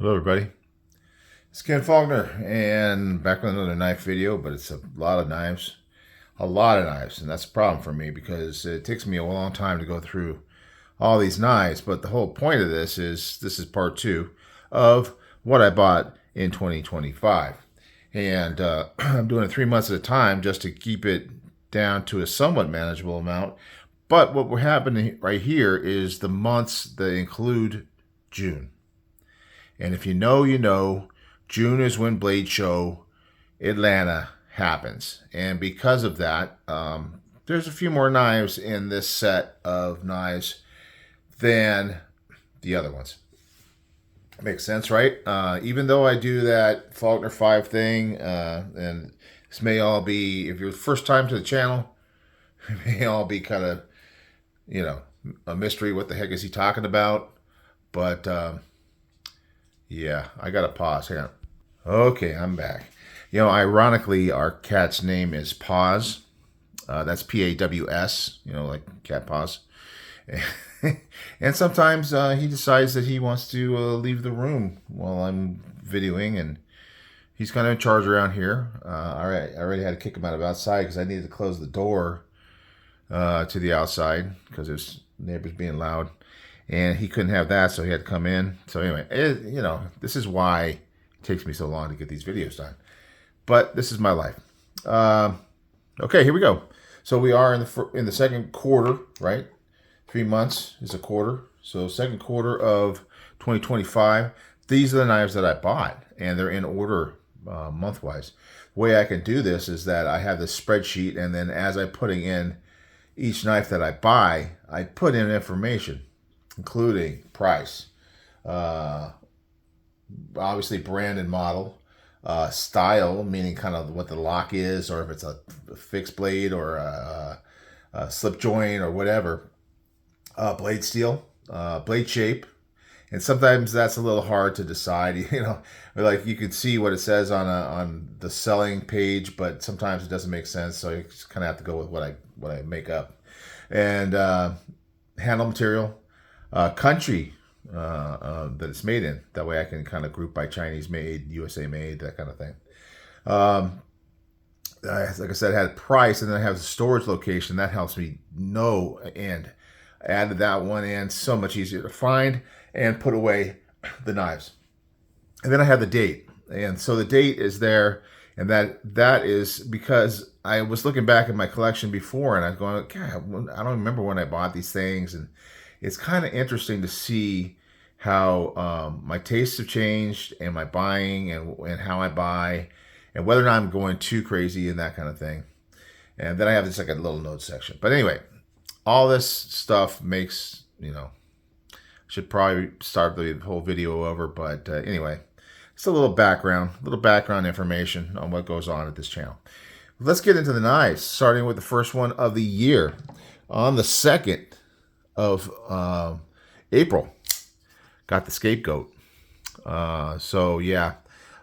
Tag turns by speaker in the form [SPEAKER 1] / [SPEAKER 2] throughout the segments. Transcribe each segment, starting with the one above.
[SPEAKER 1] Hello everybody, it's Ken Faulkner and back with another knife video, but it's a lot of knives, and that's a problem for me because it takes me a long time to go through all these knives. But the whole point of this is part two of what I bought in 2025, and I'm doing it 3 months at a time just to keep it down to a somewhat manageable amount. But what we're happening right here is the months that include June. And if you know, you know, June is when Blade Show Atlanta happens. And because of that, there's a few more knives in this set of knives than the other ones. Makes sense, right? Even though I do that Faulkner 5 thing, and this may all be, if you're the first time to the channel, it may all be kind of, a mystery. What the heck is he talking about? But, yeah, I got to pause. Hang on. Okay, I'm back. Ironically, our cat's name is Paws. That's P-A-W-S, like cat paws. And sometimes he decides that he wants to leave the room while I'm videoing, and he's kind of in charge around here. I already had to kick him out of outside because I needed to close the door to the outside because his neighbors being loud. And he couldn't have that, so he had to come in. So anyway, this is why it takes me so long to get these videos done. But this is my life. Okay, here we go. So we are in the second quarter, right? 3 months is a quarter. So second quarter of 2025. These are the knives that I bought, and they're in order month-wise. The way I can do this is that I have this spreadsheet, and then as I'm putting in each knife that I buy, I put in information, including price, obviously brand and model, style, meaning kind of what the lock is, or if it's a fixed blade or a slip joint or whatever, blade steel, blade shape. And sometimes that's a little hard to decide, like you can see what it says on the selling page, but sometimes it doesn't make sense. So you just kind of have to go with what I make up. And handle material, country that it's made in. That way I can kind of group by Chinese made, USA made, that kind of thing. Like I said, I had price, and then I have the storage location. That helps me know, and added that one in. So much easier to find and put away the knives. And then I have the date. And so the date is there, and that is because I was looking back at my collection before, and I was going, God, I don't remember when I bought these things. And it's kind of interesting to see how my tastes have changed, and my buying, and how I buy, and whether or not I'm going too crazy and that kind of thing. And then I have this like a little notes section. But anyway, all this stuff makes, should probably start the whole video over. But anyway, just a little background information on what goes on at this channel. Let's get into the knives, starting with the first one of the year. On the 2nd of April, got the Scapegoat. So yeah,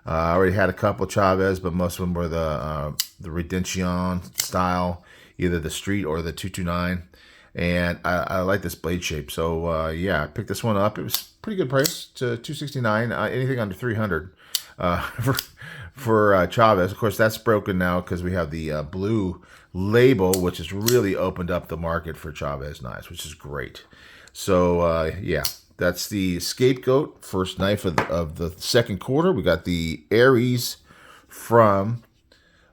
[SPEAKER 1] I already had a couple of Chavez, but most of them were the Redemption style, either the Street or the 229. And I like this blade shape. So yeah, I picked this one up. It was pretty good price, to $269. Anything under $300 for Chavez. Of course, that's broken now because we have the blue label, which has really opened up the market for Chavez knives, which is great. So yeah, that's the Scapegoat, first knife of the second quarter. We got the Aries from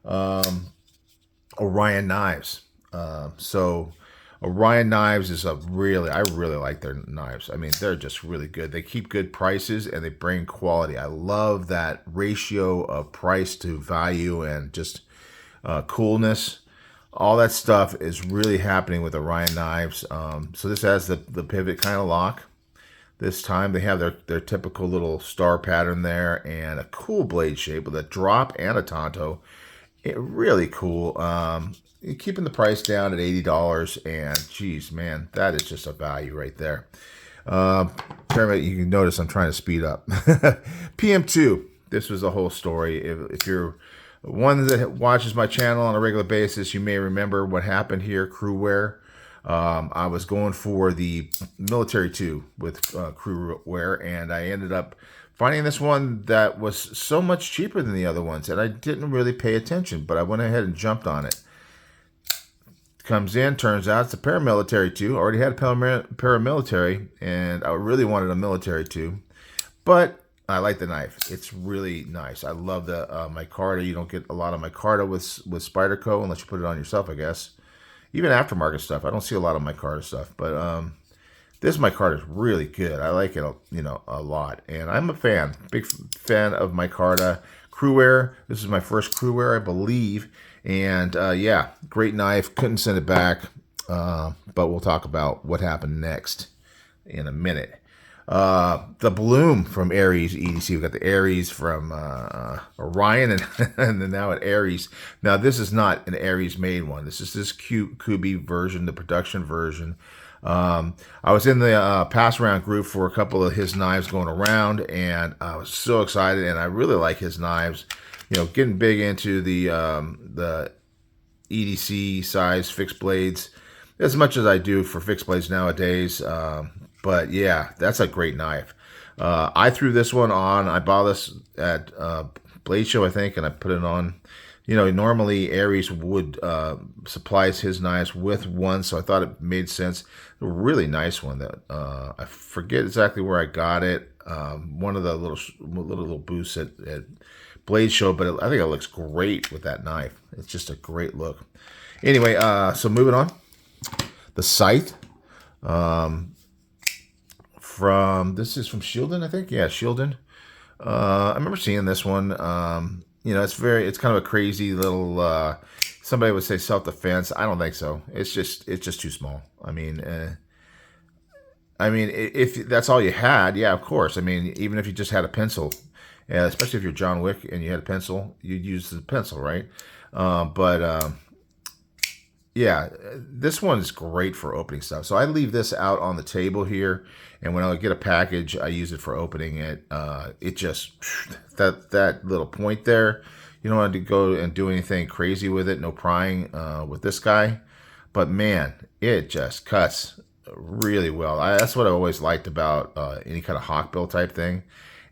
[SPEAKER 1] Orion Knives. So Orion Knives is I really like their knives. I mean, they're just really good. They keep good prices, and they bring quality. I love that ratio of price to value, and just coolness. All that stuff is really happening with Orion Knives. So this has the pivot kind of lock. This time they have their typical little star pattern there, and a cool blade shape with a drop and a tanto. Really cool. Keeping the price down at $80, and geez, man, that is just a value right there. You can notice I'm trying to speed up. PM2, this was a whole story. If you're one that watches my channel on a regular basis, you may remember what happened here, Crewwear. I was going for the military 2 with crew wear, and I ended up finding this one that was so much cheaper than the other ones, and I didn't really pay attention, but I went ahead and jumped on it. Comes in, turns out it's a paramilitary 2. Already had a paramilitary, and I really wanted a military 2, but I like the knife. It's really nice. I love the micarta. You don't get a lot of micarta with Spyderco unless you put it on yourself, I guess. Even aftermarket stuff, I don't see a lot of micarta stuff, but this micarta is really good. I like it, a lot, and I'm a fan, big fan of micarta crewwear. This is my first crewwear, I believe, and yeah, great knife. Couldn't send it back, but we'll talk about what happened next in a minute. The Bloom from Aries EDC. We've got the Aries from Orion, and then now at Aries. Now this is not an Aries made one. This is this Kubi version, the production version. I was in the pass around group for a couple of his knives going around, and I was so excited, and I really like his knives. Getting big into the EDC size fixed blades as much as I do for fixed blades nowadays. But yeah, that's a great knife. I threw this one on. I bought this at Blade Show, I think, and I put it on. Normally Aries would supplies his knives with one, so I thought it made sense. A really nice one that I forget exactly where I got it. One of the little booths at Blade Show, but I think it looks great with that knife. It's just a great look. Anyway, so moving on. The Scythe. This is from Shieldon, I think. Yeah, Shieldon. I remember seeing this one. It's kind of a crazy little, somebody would say self-defense. I don't think so. It's just too small. I mean, if that's all you had, yeah, of course. I mean, even if you just had a pencil, especially if you're John Wick and you had a pencil, you'd use the pencil, right? Yeah, this one's great for opening stuff. So I leave this out on the table here, and when I get a package, I use it for opening it. It just, that little point there, you don't have to go and do anything crazy with it, no prying with this guy. But man, it just cuts really well. That's what I always liked about any kind of hawkbill type thing.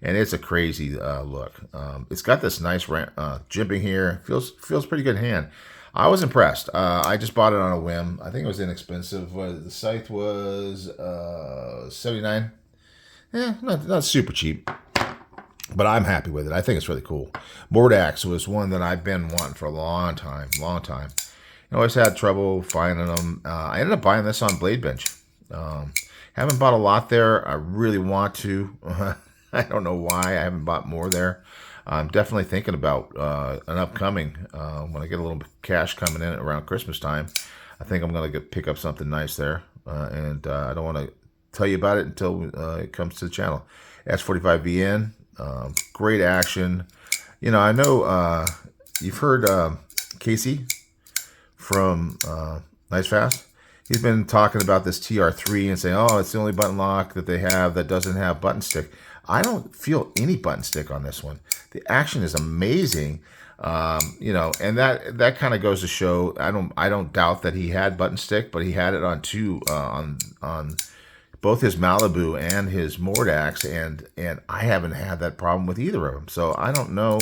[SPEAKER 1] And it's a crazy look. It's got this nice jimping here. Feels pretty good in hand. I was impressed. I just bought it on a whim. I think it was inexpensive. The Scythe was $79. Not super cheap, but I'm happy with it. I think it's really cool. Mordax was one that I've been wanting for a long time. I always had trouble finding them. I ended up buying this on Blade Bench. Haven't bought a lot there. I really want to. I don't know why I haven't bought more there. I'm definitely thinking about an upcoming, when I get a little cash coming in around Christmas time. I think I'm going to pick up something nice there. And I don't want to tell you about it until it comes to the channel. S45VN, great action. I know you've heard Casey from Nice Fast. He's been talking about this TR3 and saying, oh, it's the only button lock that they have that doesn't have button stick. I don't feel any button stick on this one. The action is amazing, and that kind of goes to show. I don't doubt that he had button stick, but he had it on on both his Malibu and his Mordax, and I haven't had that problem with either of them. So I don't know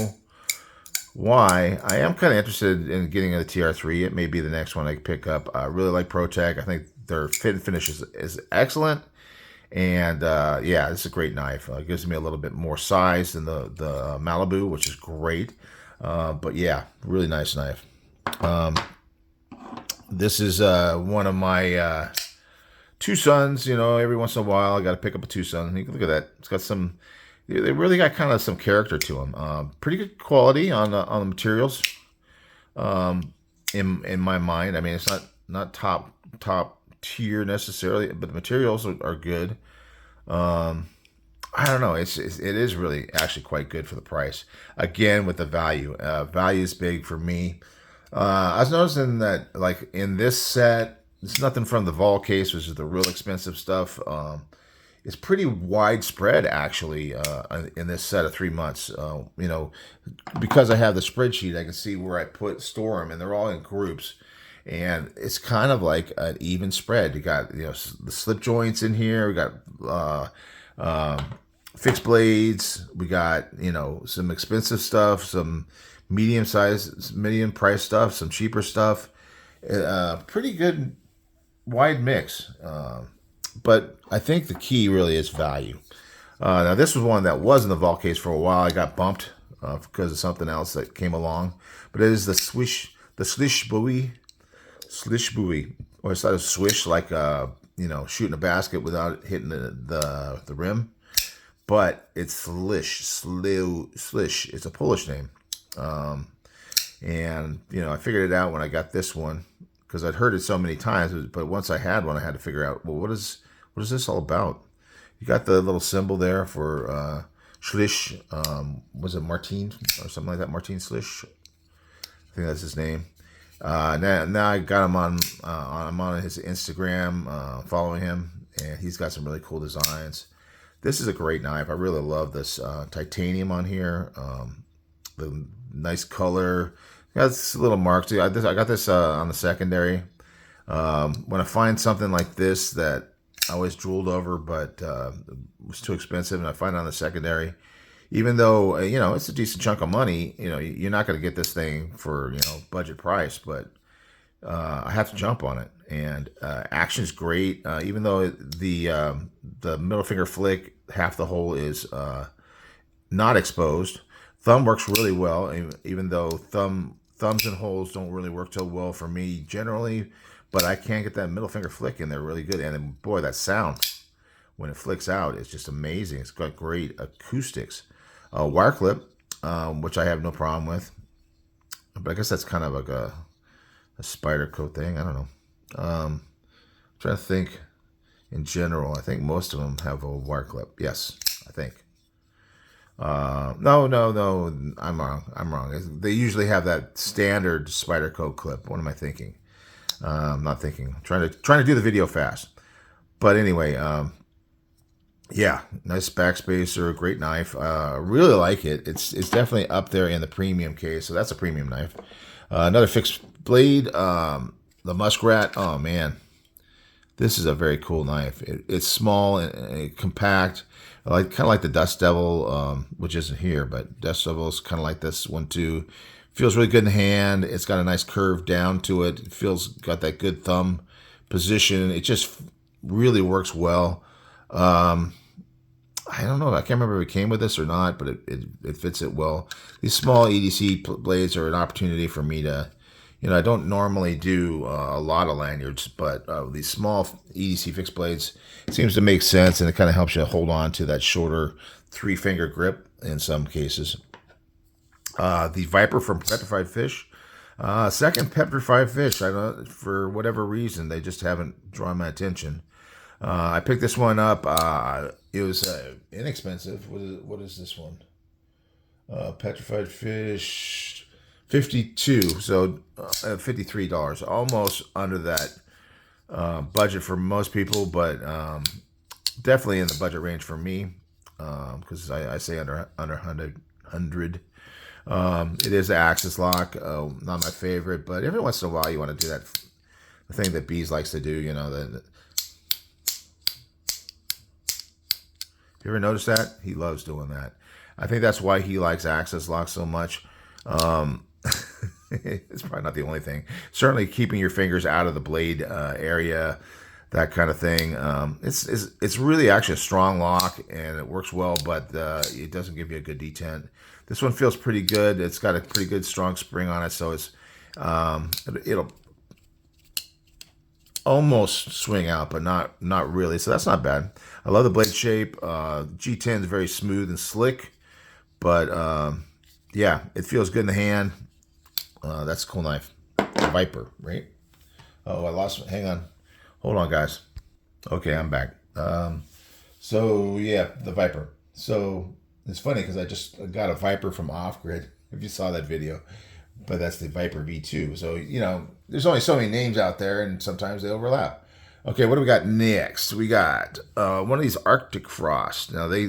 [SPEAKER 1] why. I am kind of interested in getting a TR3. It may be the next one I pick up. I really like Protech. I think their fit and finish is excellent. And yeah, this is a great knife. It gives me a little bit more size than the Malibu, which is great. But yeah, really nice knife. This is one of my two sons. Every once in a while, I got to pick up a two son. You can look at that. It's got some. They really got kind of some character to them. Pretty good quality on the materials. In my mind, I mean, it's not top tier necessarily, but the materials are good. I don't know. It is really actually quite good for the price. Again, with the value. Value is big for me. I was noticing that, like, in this set, it's nothing from the Vol case, which is the real expensive stuff. It's pretty widespread, actually, in this set of 3 months. Because I have the spreadsheet, I can see where I store them, and they're all in groups. and it's kind of like an even spread. You got the slip joints in here. We got fixed blades. We got some expensive stuff, some medium price stuff, some cheaper stuff. Pretty good wide mix. But I think the key really is value. Now this was one that was in the vault case for a while. I got bumped because of something else that came along. But it is the slish buoy, or it's not a swish like shooting a basket without hitting the rim. But it's slish. It's a Polish name. And I figured it out when I got this one because I'd heard it so many times. But once I had one, I had to figure out, well, what is this all about? You got the little symbol there for Schlish. Was it Martin or something like that? Martin Schlish. I think that's his name. Now I got him on. I'm on his Instagram, following him, and he's got some really cool designs. This is a great knife. I really love this titanium on here. The nice color. Got this little mark too. I got this on the secondary. When I find something like this that I always drooled over, but it was too expensive, and I find it on the secondary, even though it's a decent chunk of money, you're not going to get this thing for budget price, but I have to jump on it. And action's great, even though the middle finger flick, half the hole is not exposed. Thumb works really well, even though thumbs and holes don't really work so well for me generally, but I can get that middle finger flick in there really good. And then, boy, that sound when it flicks out is just amazing. It's got great acoustics. Wire clip, which I have no problem with, but I guess that's kind of like a spider coat thing. I don't know. I'm trying to think in general. I think most of them have a wire clip. Yes, I think. No, I'm wrong. They usually have that standard spider coat clip. What am I thinking? I'm not thinking. Trying to do the video fast. But anyway, yeah, nice backspacer, great knife. Really like it. It's definitely up there in the premium case, so that's a premium knife. Another fixed blade, the Muskrat. Oh man, this is a very cool knife. It's small and compact. Kind of like the Dust Devil, which isn't here, but Dust Devil is kind of like this one too. Feels really good in the hand. It's got a nice curve down to it. Got that good thumb position. It just really works well. I don't know. I can't remember if it came with this or not, but it fits it well. These small EDC blades are an opportunity for me to, I don't normally do a lot of lanyards, but these small EDC fixed blades seems to make sense, and it kind of helps you hold on to that shorter 3-finger grip in some cases. The Viper from Petrified Fish. Second Petrified Fish. I don't, for whatever reason, they just haven't drawn my attention. I picked this one up. It was inexpensive. What is this one? Petrified Fish, 52. So $53, almost under that budget for most people, but definitely in the budget range for me, because I say under 100. It is the axis lock. Not my favorite, but every once in a while you want to do that. The thing that Bees likes to do, you ever notice that? He loves doing that. I think that's why he likes axis lock so much. It's probably not the only thing. Certainly keeping your fingers out of the blade area, that kind of thing. It's really actually a strong lock, and it works well, but it doesn't give you a good detent. This one feels pretty good. It's got a pretty good strong spring on it, so it's it'll almost swing out, but not really. So that's not bad. I love the blade shape. G10 is very smooth and slick, but yeah, it feels good in the hand. That's a cool knife. Viper, right? Oh, I lost. Hang on. Hold on, guys. Okay, I'm back. So yeah, the Viper. So it's funny because I just got a Viper from Off Grid, if you saw that video, but that's the Viper V2. So, there's only so many names out there, and sometimes they overlap. Okay, what do we got next? We got one of these Arctic Frost. Now, they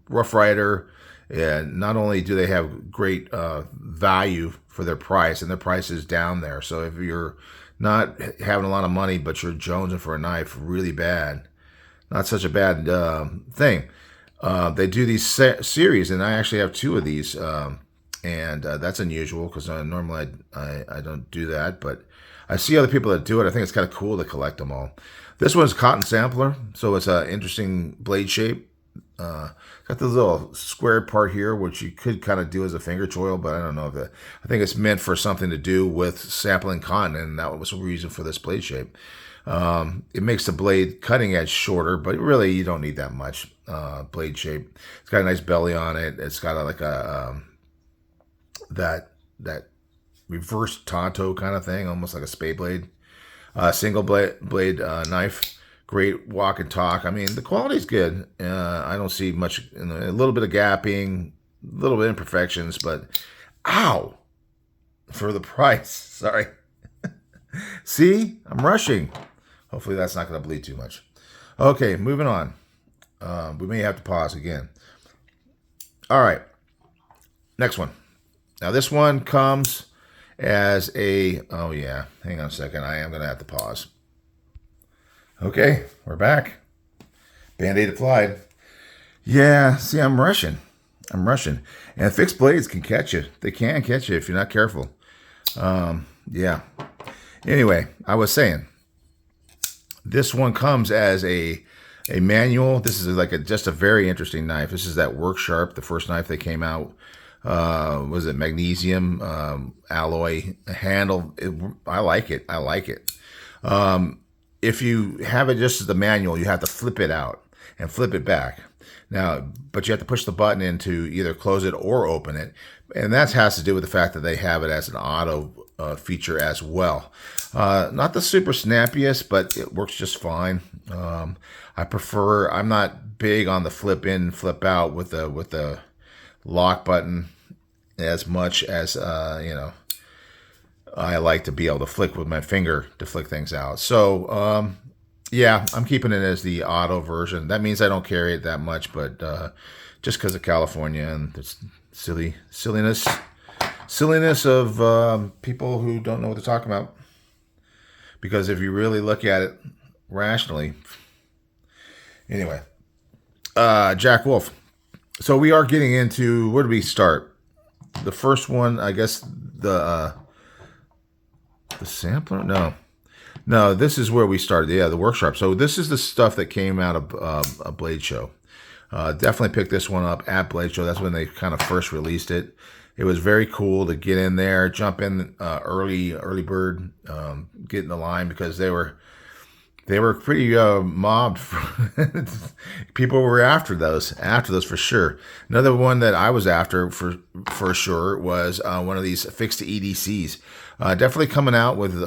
[SPEAKER 1] Rough Rider, and not only do they have great value for their price, and their price is down there. So if you're not having a lot of money, but you're jonesing for a knife really bad. Not such a bad thing. They do these series, and I actually have 2 of these, and that's unusual because normally I don't do that, but I see other people that do it. I think it's kind of cool to collect them all. This one's cotton sampler, so it's an interesting blade shape. Got this little squared part here, which you could kind of do as a finger choil, but I don't know if that. I think it's meant for something to do with sampling cotton, and that was the reason for this blade shape. It makes the blade cutting edge shorter, but really you don't need that much blade shape. It's got a nice belly on it. It's got like a that reverse Tonto kind of thing, almost like a spade blade. Single blade knife. Great walk and talk. I mean, the quality's good. I don't see much, a little bit of gapping, a little bit of imperfections, but ow, for the price. Sorry. See, I'm rushing. Hopefully that's not going to bleed too much. Okay, moving on. We may have to pause again. All right, next one. Now this one comes as a, oh yeah, hang on a second. I am going to have to pause. Okay, we're back. Band-Aid applied. Yeah, see, I'm rushing. And fixed blades can catch you. They can catch you if you're not careful. Yeah. Anyway, I was saying, this one comes as a manual. This is like just a very interesting knife. This is that Work Sharp, the first knife they came out. Was it magnesium alloy handle? I like it. If you have it just as the manual, you have to flip it out and flip it back. Now, but you have to push the button in to either close it or open it. And that has to do with the fact that they have it as an auto feature as well. Not the super snappiest, but it works just fine. I'm not big on the flip in, flip out with the lock button as much as, I like to be able to flick with my finger to flick things out. So, yeah, I'm keeping it as the auto version. That means I don't carry it that much, but just because of California and the silliness of people who don't know what they're talking about. Because if you really look at it rationally, anyway, Jack Wolf. So we are getting into, where do we start? The first one, I guess, the sampler? No, this is where we started. Yeah, the Work Sharp. So this is the stuff that came out of a Blade Show. Definitely picked this one up at Blade Show. That's when they kind of first released it. It was very cool to get in there, jump in early bird, get in the line, because they were pretty mobbed. People were after those for sure. Another one that I was after for sure was one of these fixed EDCs. Definitely coming out with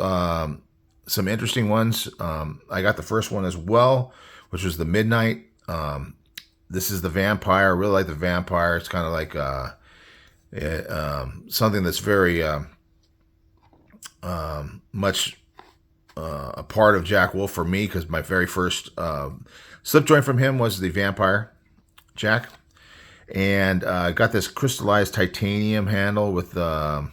[SPEAKER 1] some interesting ones. I got the first one as well, which was the Midnight. This is the Vampire. I really like the Vampire. It's kind of like something that's very much a part of Jack Wolf for me, because my very first slip joint from him was the Vampire Jack. And I got this crystallized titanium handle with the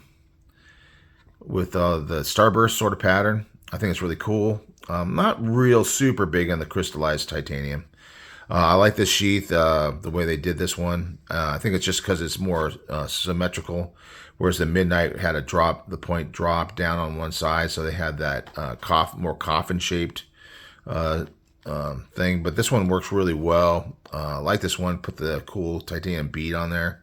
[SPEAKER 1] starburst sort of pattern. I think it's really cool. Not real super big on the crystallized titanium. I like this sheath, the way they did this one. I think it's just because it's more symmetrical, whereas the Midnight had the point drop down on one side, so they had that more coffin-shaped thing. But this one works really well. I like this one. Put the cool titanium bead on there.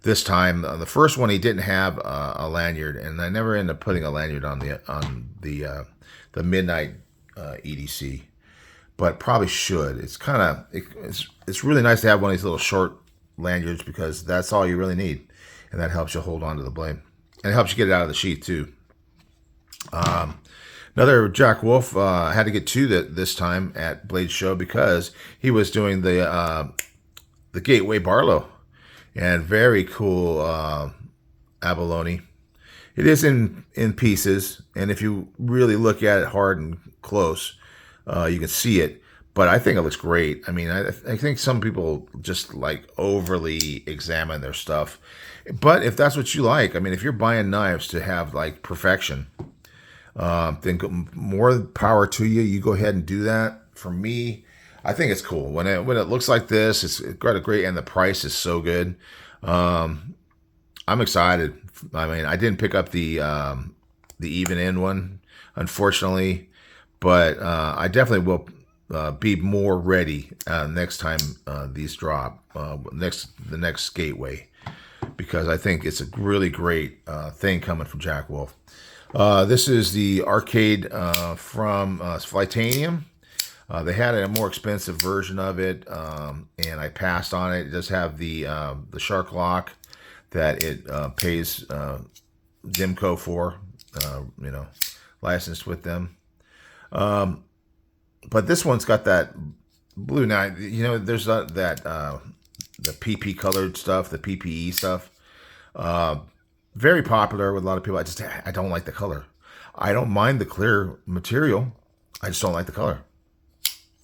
[SPEAKER 1] This time, the first one, he didn't have a lanyard, and I never ended up putting a lanyard on the Midnight EDC. But probably should. It's it's really nice to have one of these little short lanyards, because that's all you really need, and that helps you hold on to the blade, and it helps you get it out of the sheath too. Another Jack Wolf, had to get to this time at Blade Show, because he was doing the Gateway Barlow, and very cool abalone. It is in pieces, and if you really look at it hard and close, you can see it, but I think it looks great. I mean, I think some people just like overly examine their stuff, but if that's what you like, I mean, if you're buying knives to have like perfection, Then more power to you. You go ahead and do that. For me, I think it's cool when it looks like this. It's got a great, and the price is so good. I'm excited. I mean, I didn't pick up the even in one, unfortunately, but I definitely will be more ready next time these drop. The next gateway, because I think it's a really great thing coming from Jack Wolf. This is the arcade from Flightanium. They had a more expensive version of it, and I passed on it. It does have the shark lock that it pays Dimco for, licensed with them. But this one's got that blue. Now, there's that the PP colored stuff, the PPE stuff. Very popular with a lot of people. I don't like the color. I don't mind the clear material. I just don't like the color.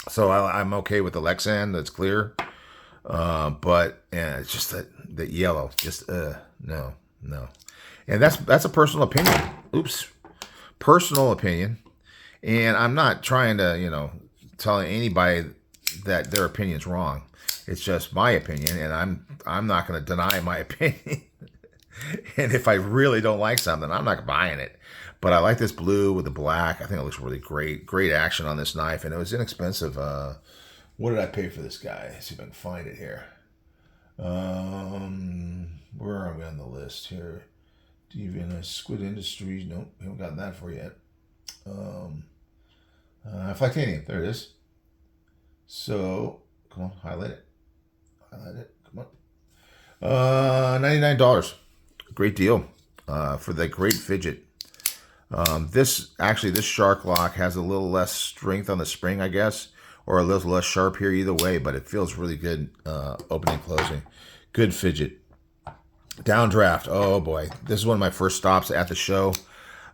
[SPEAKER 1] So I'm okay with the Lexan that's clear. But it's just that yellow. Just no. And that's a personal opinion. Oops. Personal opinion. And I'm not trying to, tell anybody that their opinion's wrong. It's just my opinion, and I'm not going to deny my opinion. And if I really don't like something, I'm not buying it. But I like this blue with the black. I think it looks really great. Great action on this knife, and it was inexpensive. What did I pay for this guy? Let's see if I can find it here. Where are we on the list here? Even Squid Industries. Nope, we haven't gotten that for yet. Flightanium. There it is. So, come on, highlight it. Come on. $99. Great deal for that great fidget. This shark lock has a little less strength on the spring, I guess, or a little less sharp here either way, but it feels really good opening, closing. Good fidget. Downdraft. Oh boy. This is one of my first stops at the show.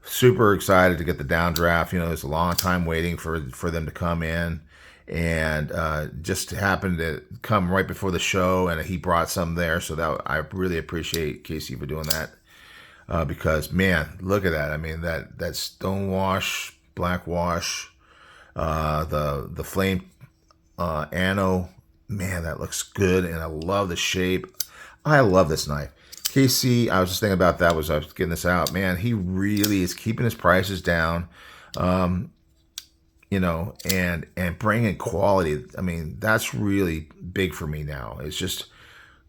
[SPEAKER 1] Super excited to get the downdraft. There's a long time waiting for them to come in, and just happened to come right before the show, and he brought some there, so that I really appreciate Casey for doing that. Because man, look at that. I mean, that stonewash, black wash, the flame anno, man, that looks good, and I love the shape. I love this knife. Casey, I was just thinking about that as I was getting this out. Man, he really is keeping his prices down, and bringing quality. I mean, that's really big for me now. It's just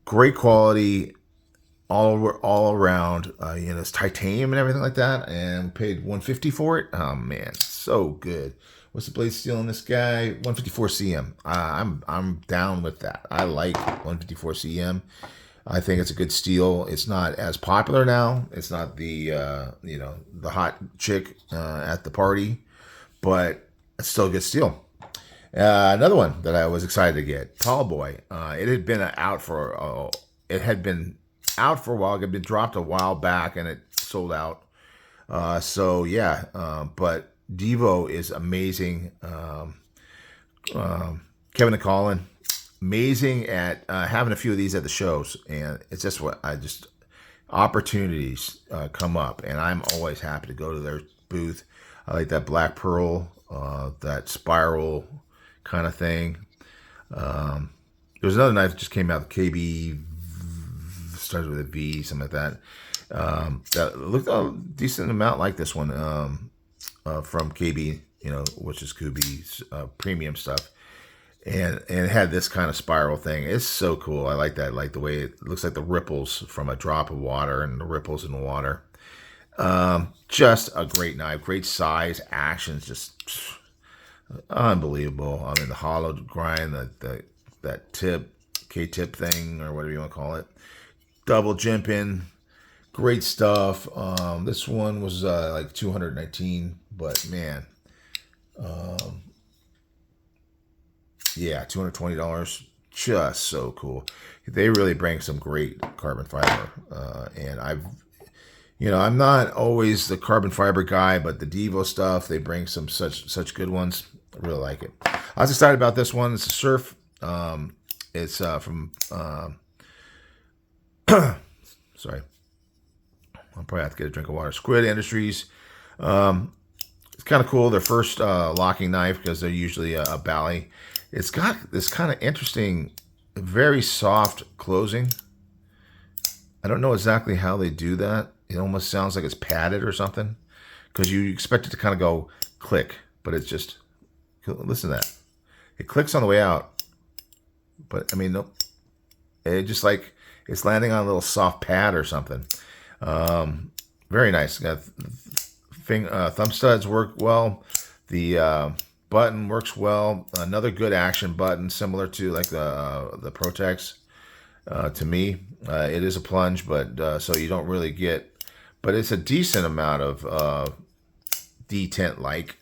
[SPEAKER 1] great quality all around. It's titanium and everything like that, and we paid $150 for it. Oh man, so good. What's the blade steel on this guy? 154 CM. I'm down with that. I like 154 CM. I think it's a good steel. It's not as popular now. It's not the the hot chick at the party, but it's still a good steel. Another one that I was excited to get, Tall Boy. It had been out for a while. It had been dropped a while back, and it sold out. So yeah, but Devo is amazing. Kevin and Colin, amazing at having a few of these at the shows, and it's just opportunities come up, and I'm always happy to go to their booth. I like that black pearl, that spiral kind of thing. There's another knife that just came out, KB, started with a V, something like that. That looked a decent amount like this one from KB, which is Kubi's premium stuff. And it had this kind of spiral thing. It's so cool. I like that. I like the way it looks like the ripples from a drop of water and the ripples in the water. Just a great knife. Great size. Actions just unbelievable. I mean, the hollow grind, that tip, K-tip thing, or whatever you want to call it. Double jimping. Great stuff. This one was like $219, but man, yeah, $220. Just so cool. They really bring some great carbon fiber, and I'm not always the carbon fiber guy, but the Devo stuff, they bring some such good ones. I really like it. I was excited about this one. It's a Surf. It's from sorry, I'll probably have to get a drink of water. Squid Industries. kind of cool. Their first locking knife, because they're usually a Bally. It's got this kind of interesting, very soft closing. I don't know exactly how they do that. It almost sounds like it's padded or something, because you expect it to kind of go click, but it's just, listen to that. It clicks on the way out, but I mean, nope. It just like it's landing on a little soft pad or something. Very nice. Got thumb studs work well. The button works well. Another good action button, similar to like the Protechs. To me, it is a plunge, but so you don't really get, but it's a decent amount of detent-like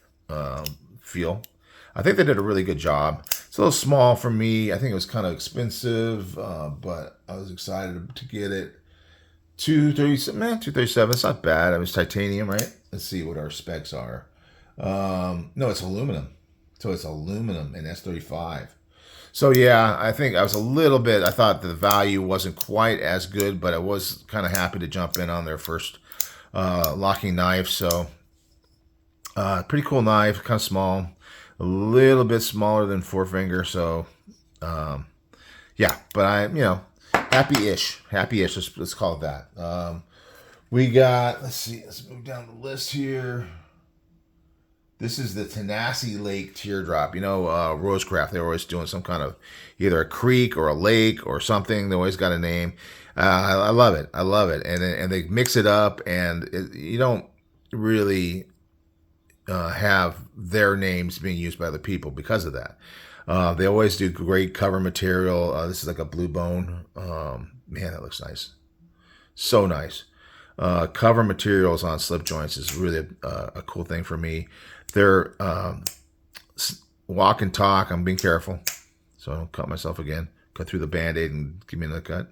[SPEAKER 1] feel. I think they did a really good job. It's a little small for me. I think it was kind of expensive, but I was excited to get it. 237, man, 237. It's not bad. It was titanium, right? Let's see what our specs are. No, it's aluminum. So it's aluminum and S35. So yeah, I think I was a little bit, I thought the value wasn't quite as good, but I was kind of happy to jump in on their first locking knife. So pretty cool knife, kind of small, a little bit smaller than forefinger. So yeah, but happy-ish. Let's call it that. We got, let's move down the list here. This is the Tenacity Lake Teardrop. You know, Rosecraft, they're always doing some kind of either a creek or a lake or something. They always got a name. I love it. I love it. And they mix it up, and you don't really have their names being used by other people because of that. They always do great cover material. This is like a blue bone. Man, that looks nice. So nice. Cover materials on slip joints is really a cool thing for me. They're walk and talk. I'm being careful, so I don't cut myself again. Cut through the Band-Aid and give me another cut.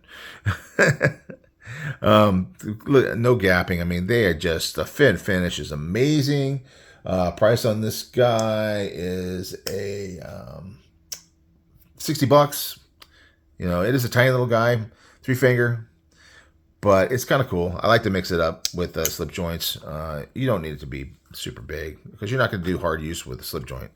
[SPEAKER 1] Look, no gapping. I mean, they are just, the fit finish is amazing. Price on this guy is a $60. You know, it is a tiny little guy, 3-finger. But it's kind of cool. I like to mix it up with slip joints. You don't need it to be super big because you're not going to do hard use with a slip joint.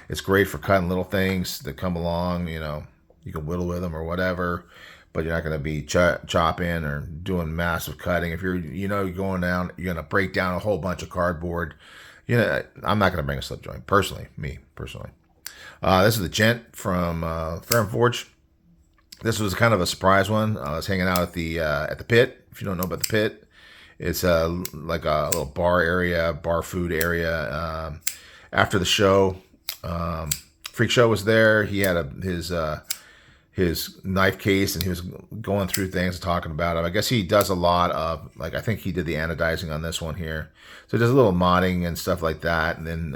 [SPEAKER 1] It's great for cutting little things that come along. You know, you can whittle with them or whatever, but you're not going to be chopping or doing massive cutting. If you're going down, you're going to break down a whole bunch of cardboard. You know, I'm not going to bring a slip joint personally. Me personally. This is the Gent from Fair and Forge. This was kind of a surprise one. I was hanging out at the pit. If you don't know about the pit, it's like a little bar food area. After the show, Freak Show was there. He had his knife case, and he was going through things and talking about it. I guess he does a lot of, like, I think he did the anodizing on this one here. So he does a little modding and stuff like that. And then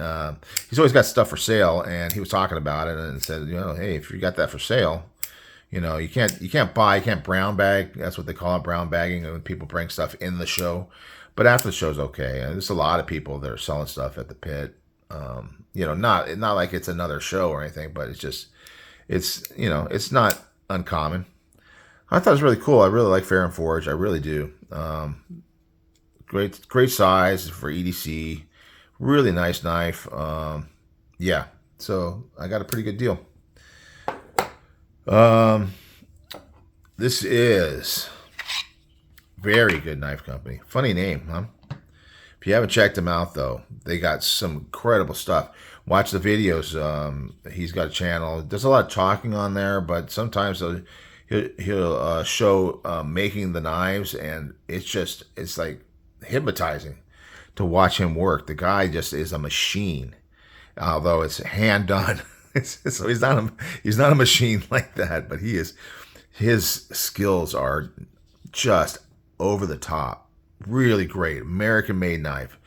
[SPEAKER 1] he's always got stuff for sale, and he was talking about it and said, hey, if you got that for sale, you can't brown bag. That's what they call it, brown bagging, when people bring stuff in the show. But after the show's okay. And there's a lot of people that are selling stuff at the pit. Not like it's another show or anything, but it's not uncommon. I thought it was really cool. I really like Fair and Forge. I really do. Great size for EDC. Really nice knife. Yeah. So I got a pretty good deal. This is very good knife company. Funny name, huh? If you haven't checked them out, though, they got some incredible stuff. Watch the videos. He's got a channel. There's a lot of talking on there, but sometimes he'll show making the knives, and it's like hypnotizing to watch him work. The guy just is a machine, although it's hand done. So he's not a machine like that, but his skills are just over the top. Really great. American-made knife,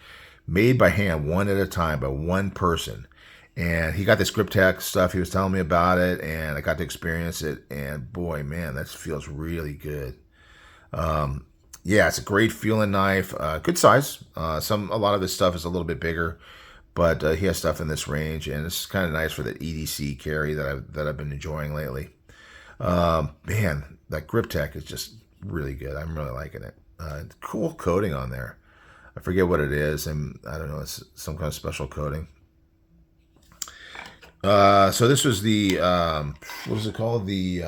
[SPEAKER 1] made by hand, one at a time by one person. And he got this grip tech stuff. He was telling me about it, and I got to experience it. And boy, man, that feels really good. Yeah, it's a great feeling knife. Good size. A lot of his stuff is a little bit bigger, but he has stuff in this range, and it's kind of nice for the EDC carry that I've been enjoying lately. Man, that grip tech is just really good. I'm really liking it. Cool coating on there. I forget what it is, and I don't know, it's some kind of special coating. So this was the, what is it called? The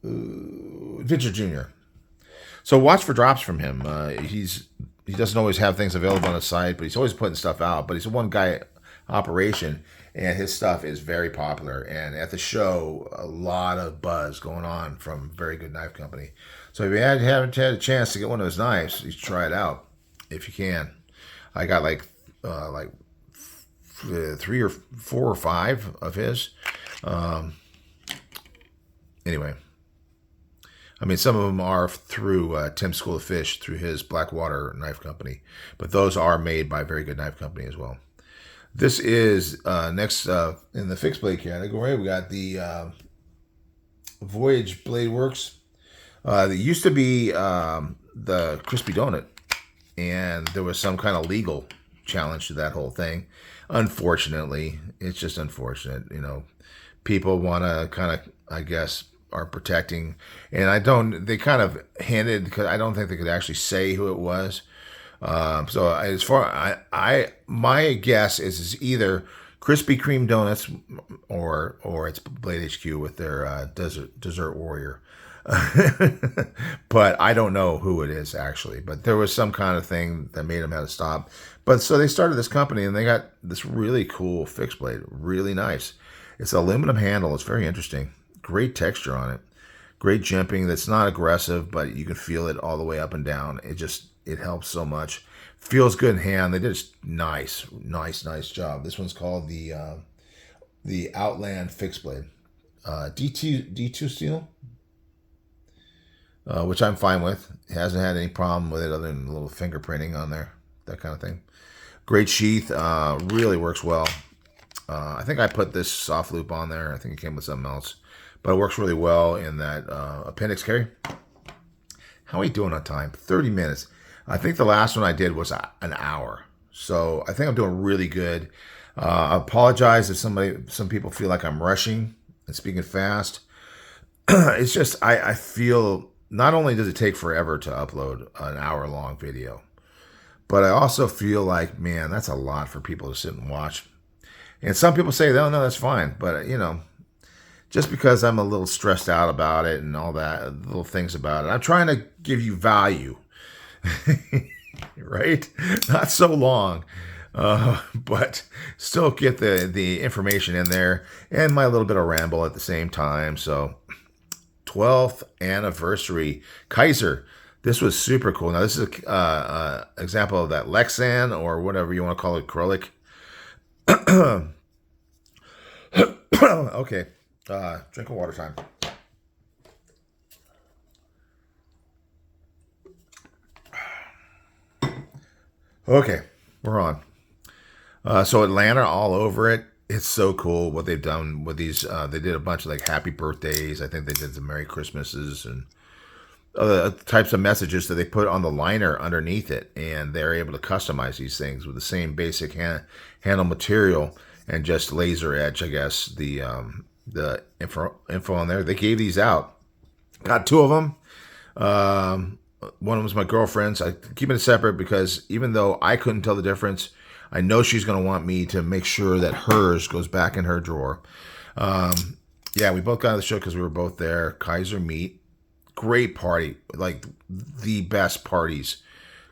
[SPEAKER 1] Vintage Junior. So watch for drops from him. He doesn't always have things available on the site, but he's always putting stuff out. But he's a one-guy operation, and his stuff is very popular. And at the show, a lot of buzz going on from Very Good Knife Company. So if you haven't had a chance to get one of his knives, you should try it out if you can. I got like 3 or 4 or 5 of his. Anyway, I mean, some of them are through Tim's School of Fish, through his Blackwater Knife Company, but those are made by Very Good Knife Company as well. This is next in the fixed blade category. We got the Voyage Blade Works. It used to be the Crispy Donut, and there was some kind of legal challenge to that whole thing. Unfortunately, it's just unfortunate. You know, people want to kind of, I guess, are protecting, and they kind of hinted, because I don't think they could actually say who it was. So as far my guess is either Krispy Kreme Donuts or it's Blade HQ with their Dessert Warrior. But I don't know who it is actually. But there was some kind of thing that made them have to stop. But so they started this company, and they got this really cool fixed blade, really nice. It's an aluminum handle. It's very interesting. Great texture on it. Great jimping. That's not aggressive, but you can feel it all the way up and down. It helps so much. Feels good in hand. They did a nice job. This one's called the Outland fixed blade. D2 steel, which I'm fine with. It hasn't had any problem with it other than a little fingerprinting on there, that kind of thing. Great sheath. Really works well. I think I put this soft loop on there. I think it came with something else. But it works really well in that appendix carry. How are we doing on time? 30 minutes. I think the last one I did was an hour. So I think I'm doing really good. I apologize if some people feel like I'm rushing and speaking fast. It's just, I feel, not only does it take forever to upload an hour-long video, but I also feel like, man, that's a lot for people to sit and watch. And some people say, oh, no, that's fine. But, you know, just because I'm a little stressed out about it and all that, little things about it, I'm trying to give you value, right? Not so long, but still get the information in there and my little bit of ramble at the same time. So 12th anniversary Kaiser. This was super cool. Now, this is an example of that Lexan, or whatever you want to call it, acrylic. Okay. Drink of water time. Okay, we're on. So Atlanta all over it. It's so cool what they've done with these. They did a bunch of like happy birthdays. I think they did some Merry Christmases and other types of messages that they put on the liner underneath it. And they're able to customize these things with the same basic handle material and just laser etch, I guess, the info on there. They gave these out. Got 2 of them. One of them was my girlfriend's. I keep it separate because even though I couldn't tell the difference, I know she's going to want me to make sure that hers goes back in her drawer. Yeah, we both got to the show because we were both there. Kaiser Meat. Great party. Like the best parties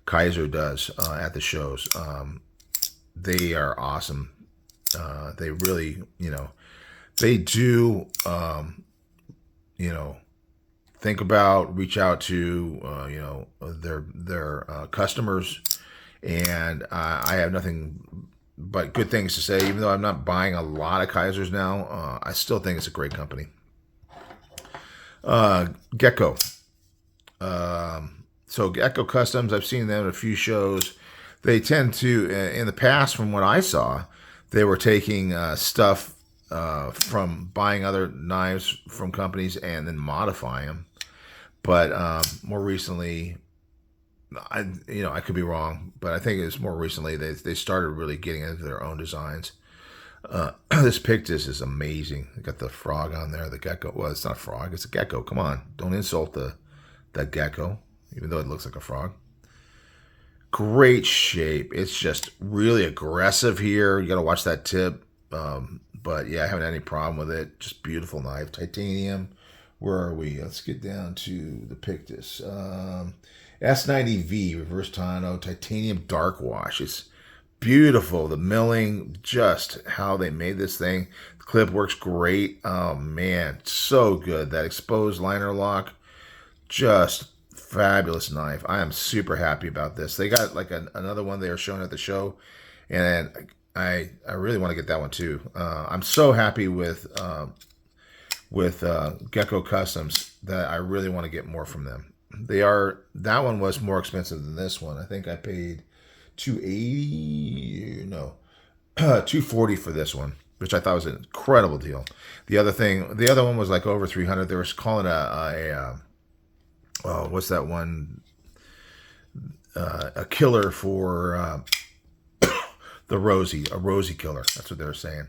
[SPEAKER 1] Kaiser does at the shows. They are awesome. They really, they do, think about, reach out to, their customers. And I have nothing but good things to say. Even though I'm not buying a lot of Kaisers now, I still think it's a great company. Gecko. So Gecko Customs, I've seen them at a few shows. They tend to, in the past, from what I saw, they were taking stuff from buying other knives from companies and then modifying them. But more recently, I could be wrong, but I think it's more recently they started really getting into their own designs. This Pictus is amazing. They got the frog on there, the gecko. Well, it's not a frog, it's a gecko. Come on, don't insult that gecko, even though it looks like a frog. Great shape. It's just really aggressive here. You got to watch that tip. But yeah, I haven't had any problem with it. Just beautiful knife. Titanium. Where are we? Let's get down to the Pictus. S90V reverse Tano titanium dark wash. It's beautiful. The milling, just how they made this thing. The clip works great. Oh man, so good. That exposed liner lock, just fabulous knife. I am super happy about this. They got like another one they were showing at the show, and I really want to get that one too. I'm so happy with Gecko Customs that I really want to get more from them. That one was more expensive than this one. I think I paid $280, no, $240 for this one, which I thought was an incredible deal. The other one was like over $300. They were calling what's that one? A killer for a rosy killer. That's what they were saying.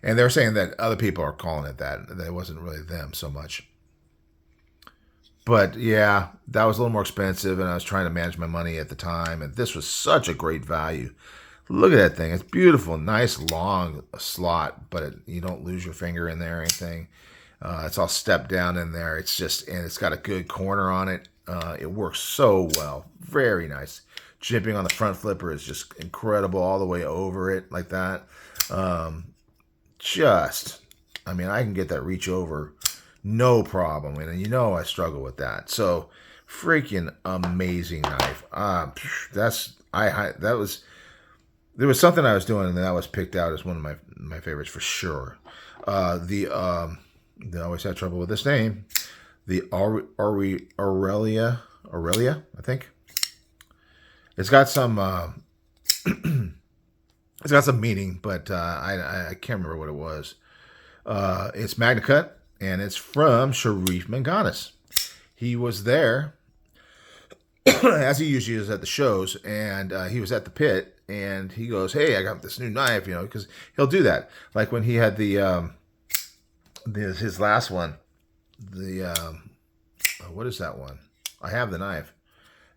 [SPEAKER 1] And they were saying that other people are calling it that. That it wasn't really them so much. But yeah, that was a little more expensive, and I was trying to manage my money at the time, and this was such a great value. Look at that thing. It's beautiful. Nice long slot, but you don't lose your finger in there or anything. It's all stepped down in there. It's just, and it's got a good corner on it. It works so well. Very nice. Jimping on the front flipper is just incredible all the way over it like that. I mean, I can get that reach over no problem, and you know I struggle with that. So, freaking amazing knife. There was something I was doing, and that was picked out as one of my favorites for sure. They always had trouble with this name. The Aurelia, I think. It's got some it's got some meaning, but I can't remember what it was. It's Magna Cut. And it's from Sharif Manganis. He was there, as he usually is at the shows, and he was at the pit, and he goes, "Hey, I got this new knife," because he'll do that. Like when he had his last one, what is that one? I have the knife,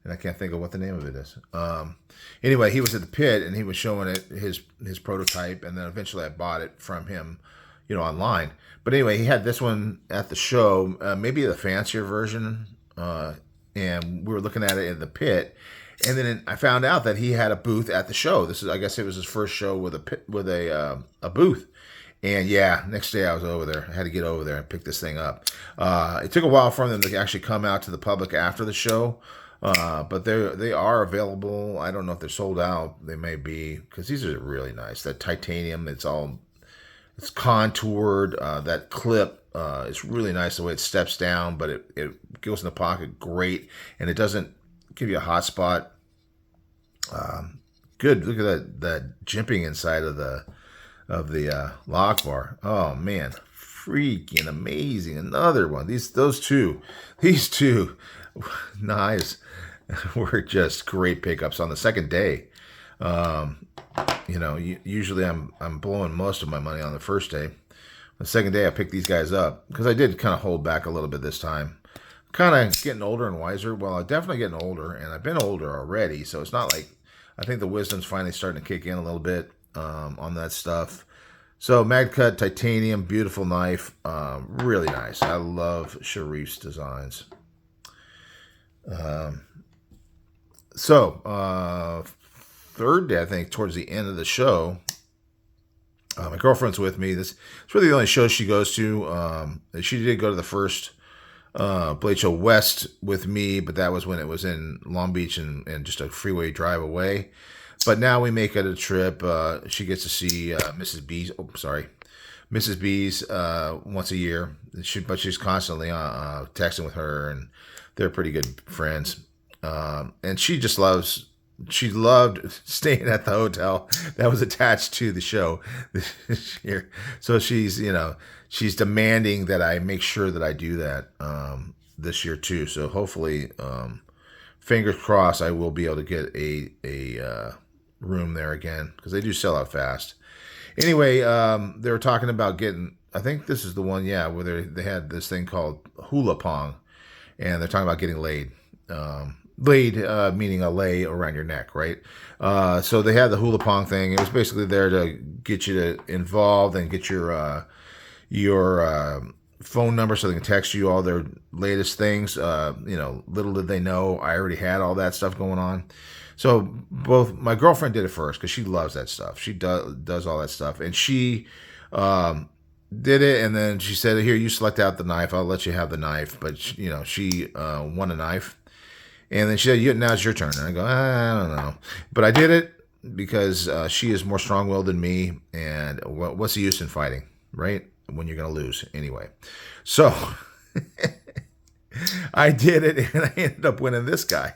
[SPEAKER 1] and I can't think of what the name of it is. Anyway, he was at the pit, and he was showing it his prototype, and then eventually I bought it from him, online. But anyway, he had this one at the show, maybe the fancier version, and we were looking at it in the pit. And then I found out that he had a booth at the show. I guess it was his first show with a booth. And yeah, next day I was over there. I had to get over there and pick this thing up. It took a while for them to actually come out to the public after the show, but they are available. I don't know if they're sold out. They may be, because these are really nice. That titanium, it's contoured. That clip is really nice the way it steps down, but it goes in the pocket great, and it doesn't give you a hot spot. Good. Look at that jimping inside of the lock bar. Oh man, freaking amazing! Another one. These two knives were just great pickups on the second day. Usually I'm blowing most of my money on the first day. The second day I picked these guys up because I did kind of hold back a little bit this time. Kind of getting older and wiser. Well, I'm definitely getting older, and I've been older already, so it's not like, I think the wisdom's finally starting to kick in a little bit on that stuff. So Mag Cut titanium, beautiful knife, really nice. I love Sharif's designs. Third day, I think, towards the end of the show, my girlfriend's with me. It's really the only show she goes to. She did go to the first Blade Show West with me, but that was when it was in Long Beach and just a freeway drive away. But now we make it a trip. She gets to see Mrs. B's once a year. But she's constantly texting with her, and they're pretty good friends. And she loved staying at the hotel that was attached to the show this year. So she's demanding that I make sure that I do that this year too. So hopefully, fingers crossed, I will be able to get a room there again, because they do sell out fast. Anyway, they were talking about getting, I think this is the one, where they had this thing called hula pong, and they're talking about getting laid. Laid, meaning a lay around your neck, right? So they had the hula pong thing. It was basically there to get you to involved and get your phone number so they can text you all their latest things. Little did they know I already had all that stuff going on. So both my girlfriend did it first because she loves that stuff. She does all that stuff, and she did it. And then she said, "Here, you select out the knife. I'll let you have the knife." But she won a knife, and then she said, "Now it's your turn." And I go, "I don't know," but I did it because she is more strong-willed than me, and what's the use in fighting, right? When you're going to lose anyway. So I did it, and I ended up winning this guy.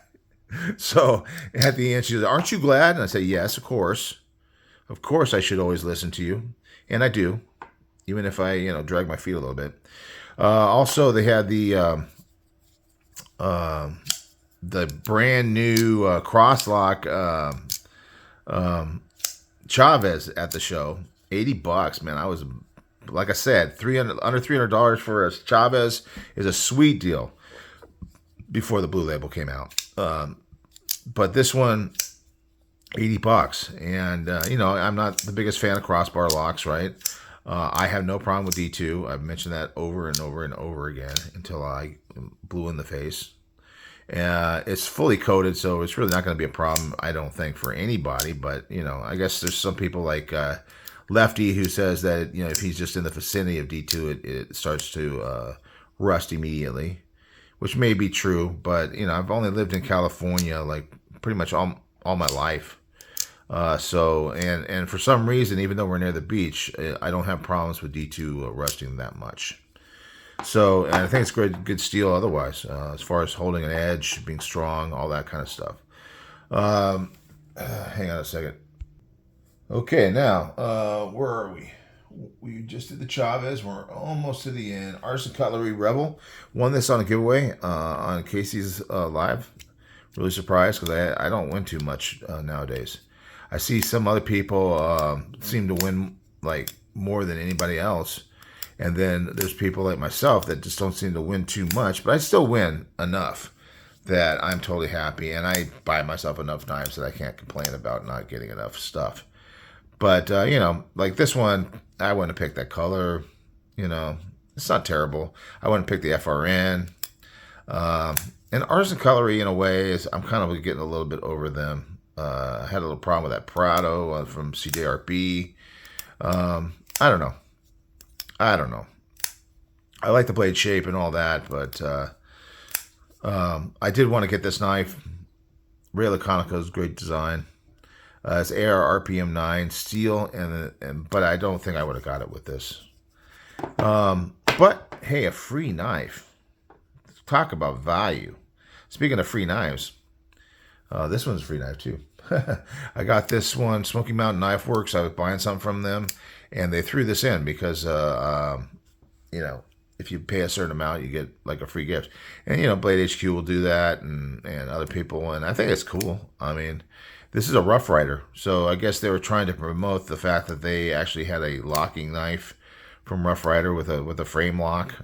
[SPEAKER 1] So at the end, she said, "Aren't you glad?" And I said, "Yes, of course. Of course I should always listen to you." And I do, even if I, drag my feet a little bit. Also, they had the brand new crosslock Chavez at the show. $80, man. I was, like I said, under $300 for a Chavez is a sweet deal before the Blue Label came out. But this one, $80, and I'm not the biggest fan of crossbar locks, right? I have no problem with D2. I've mentioned that over and over and over again until I blew in the face. It's fully coated, so it's really not going to be a problem, I don't think, for anybody. But I guess there's some people like Lefty who says that if he's just in the vicinity of D2, it starts to rust immediately, which may be true. But I've only lived in California like pretty much all my life. And for some reason, even though we're near the beach, I don't have problems with D2 rusting that much. So, and I think it's good steel otherwise, as far as holding an edge, being strong, all that kind of stuff. Hang on a second. Okay, now, where are we? We just did the Chavez. We're almost to the end. Artisan Cutlery Rebel won this on a giveaway on Casey's live. Really surprised because I don't win too much nowadays. I see some other people seem to win like more than anybody else. And then there's people like myself that just don't seem to win too much. But I still win enough that I'm totally happy. And I buy myself enough knives that I can't complain about not getting enough stuff. But, like this one, I wouldn't have picked that color. It's not terrible. I wouldn't pick the FRN. And Artisan Cutlery, in a way, I'm kind of getting a little bit over them. I had a little problem with that Prado from CJRB. I don't know. I like the blade shape and all that, but I did want to get this knife. Ray Laconico's great design. It's AR RPM 9 steel, but I don't think I would have got it with this. But hey, a free knife. Talk about value. Speaking of free knives, this one's a free knife too. I got this one, Smoky Mountain Knife Works. I was buying something from them, and they threw this in because, if you pay a certain amount, you get like a free gift. And, Blade HQ will do that, and other people, and I think it's cool. I mean, this is a Rough Rider, so I guess they were trying to promote the fact that they actually had a locking knife from Rough Rider with a frame lock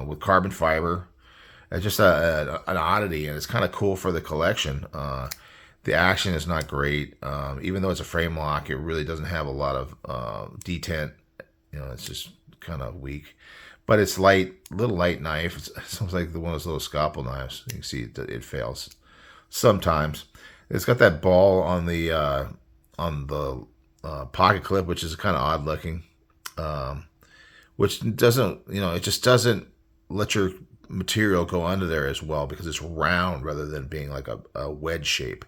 [SPEAKER 1] with carbon fiber. It's just an oddity, and it's kind of cool for the collection. The action is not great. Even though it's a frame lock, it really doesn't have a lot of detent. It's just kind of weak. But it's light, little light knife. It sounds like one of those little scalpel knives. You can see it fails sometimes. It's got that ball on the pocket clip, which is kind of odd looking. Which doesn't, it just doesn't let your material go under there as well because it's round rather than being like a wedge shape.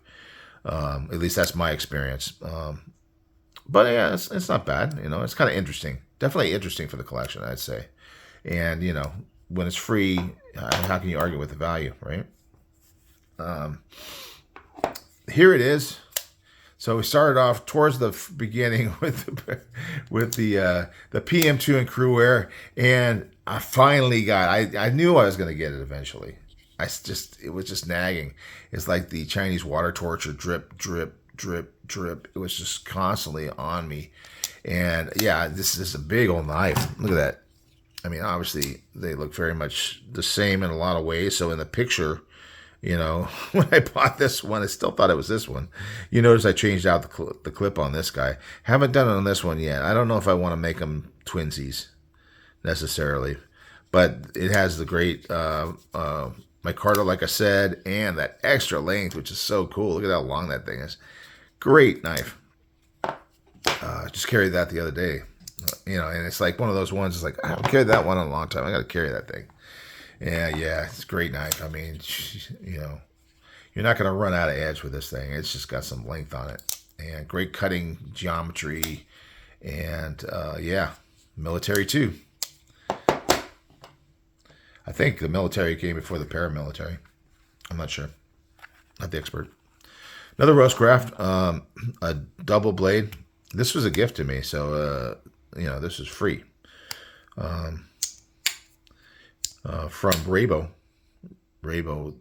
[SPEAKER 1] At least that's my experience. But yeah, it's not bad. It's kind of interesting. Definitely interesting for the collection, I'd say. And, when it's free, how can you argue with the value, right? Here it is. So we started off towards the beginning with the PM2 and Crew Air, and I finally got. I knew I was going to get it eventually. It was just nagging. It's like the Chinese water torture, drip, drip, drip, drip. It was just constantly on me, and yeah, this is a big old knife. Look at that. I mean, obviously they look very much the same in a lot of ways. So in the picture, You know, when I bought this one, I still thought it was this one. You notice I changed out the clip on this guy. Haven't done it on this one yet. I don't know if I want to make them twinsies necessarily, but it has the great micarta, like I said, and that extra length, which is so cool. Look at how long that thing is. Great knife. Just carried that the other day. You know, and it's like one of those ones. It's like, I haven't carried that one in a long time. I got to carry that thing. Yeah, it's a great knife. I mean, you know, you're not going to run out of edge with this thing. It's just got some length on it. And great cutting geometry. And, yeah, military too. I think the military came before the paramilitary. I'm not sure. Not the expert. Another Roastcraft, a double blade. This was a gift to me, so, you know, this is free. From Rabo. Rabo,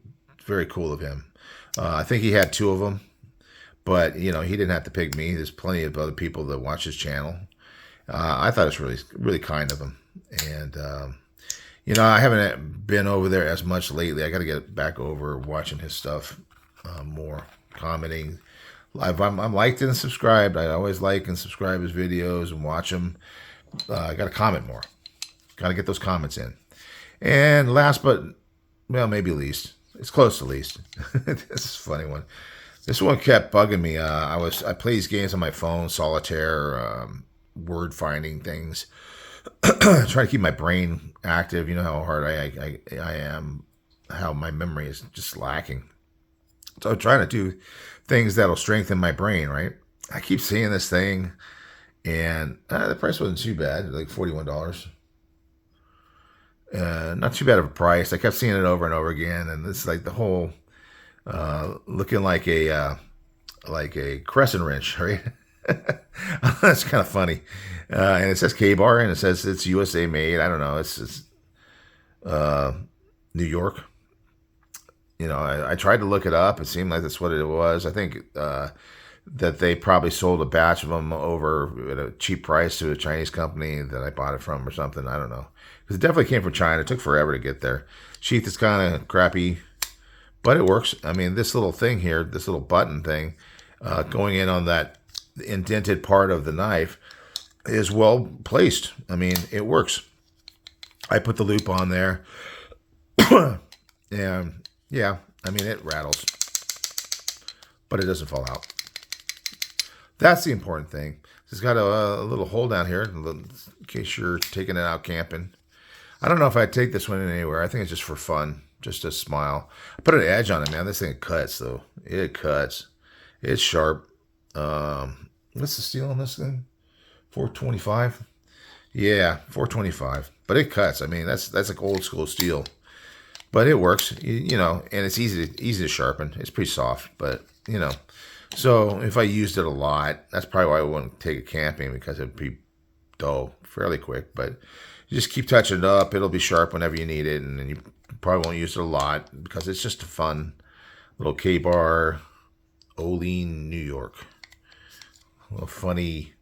[SPEAKER 1] very cool of him. I think he had 2 of them, but, you know, he didn't have to pick me. There's plenty of other people that watch his channel. I thought it was really, really kind of him. And, you know, I haven't been over there as much lately. I got to get back over watching his stuff more, commenting. I'm liked and subscribed. I always like and subscribe his videos and watch them. I got to comment more. Got to get those comments in. And last but, well, maybe least. It's close to least. This is a funny one. This one kept bugging me. I play these games on my phone, solitaire, word finding things. Trying to keep my brain active. You know how hard I am, how my memory is just lacking. So I'm trying to do things that'll strengthen my brain, right? I keep seeing this thing, and the price wasn't too bad, like $41. Not too bad of a price. I kept seeing it over and over again, and it's like the whole looking like a crescent wrench, right? That's kind of funny. And it says K-bar, and it says it's USA made. I don't know. It's New York. You know, I tried to look it up. It seemed like that's what it was. I think that they probably sold a batch of them over at a cheap price to a Chinese company that I bought it from or something. I don't know. Because it definitely came from China. It took forever to get there. Sheath is kind of crappy, but it works. I mean, this little thing here, this little button thing, going in on that indented part of the knife is well placed. I mean, it works. I put the loop on there. And yeah, I mean, it rattles, but it doesn't fall out. That's the important thing. It's got a little hole down here in case you're taking it out camping. I don't know if I'd take this one in anywhere. I think it's just for fun, just to smile. I put an edge on it, man. This thing cuts, though. It cuts. It's sharp. What's the steel on this thing? 425? Yeah, 425. But it cuts. I mean, that's like old school steel. But it works, you know, and it's easy to sharpen. It's pretty soft, but, you know. So if I used it a lot, that's probably why I wouldn't take it camping, because it'd be dull fairly quick. But you just keep touching it up. It'll be sharp whenever you need it, and then you probably won't use it a lot because it's just a fun little K-bar, Olean, New York. A little funny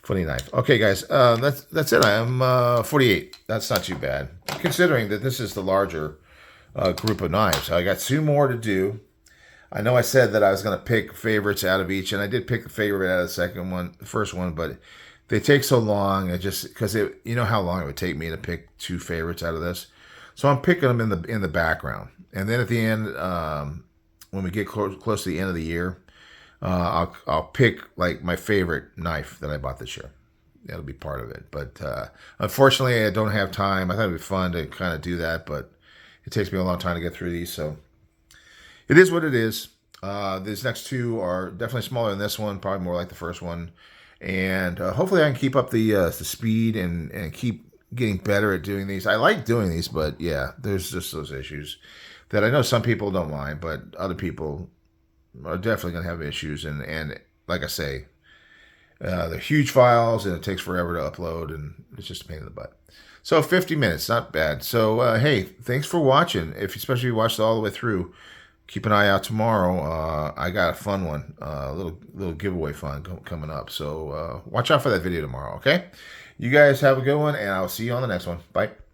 [SPEAKER 1] knife. Okay, guys, that's it. I'm 48. That's not too bad, considering that this is the larger group of knives. I got 2 more to do. I know I said that I was going to pick favorites out of each, and I did pick the favorite out of the first one, but they take so long. Because you know how long it would take me to pick 2 favorites out of this. So I'm picking them in the background, and then at the end, when we get close to the end of the year, I'll pick like my favorite knife that I bought this year. That'll be part of it. But unfortunately, I don't have time. I thought it'd be fun to kind of do that, but it takes me a long time to get through these. So it is what it is. These next 2 are definitely smaller than this one, probably more like the first one. And hopefully I can keep up the speed and keep getting better at doing these. I like doing these, but yeah, there's just those issues that I know some people don't mind, but other people are definitely going to have issues. And like I say, they're huge files, and it takes forever to upload, and it's just a pain in the butt. So 50 minutes, not bad. So, hey, thanks for watching. Especially if you watched all the way through, keep an eye out tomorrow. I got a fun one, a little giveaway fun coming up. So watch out for that video tomorrow, okay? You guys have a good one, and I'll see you on the next one. Bye.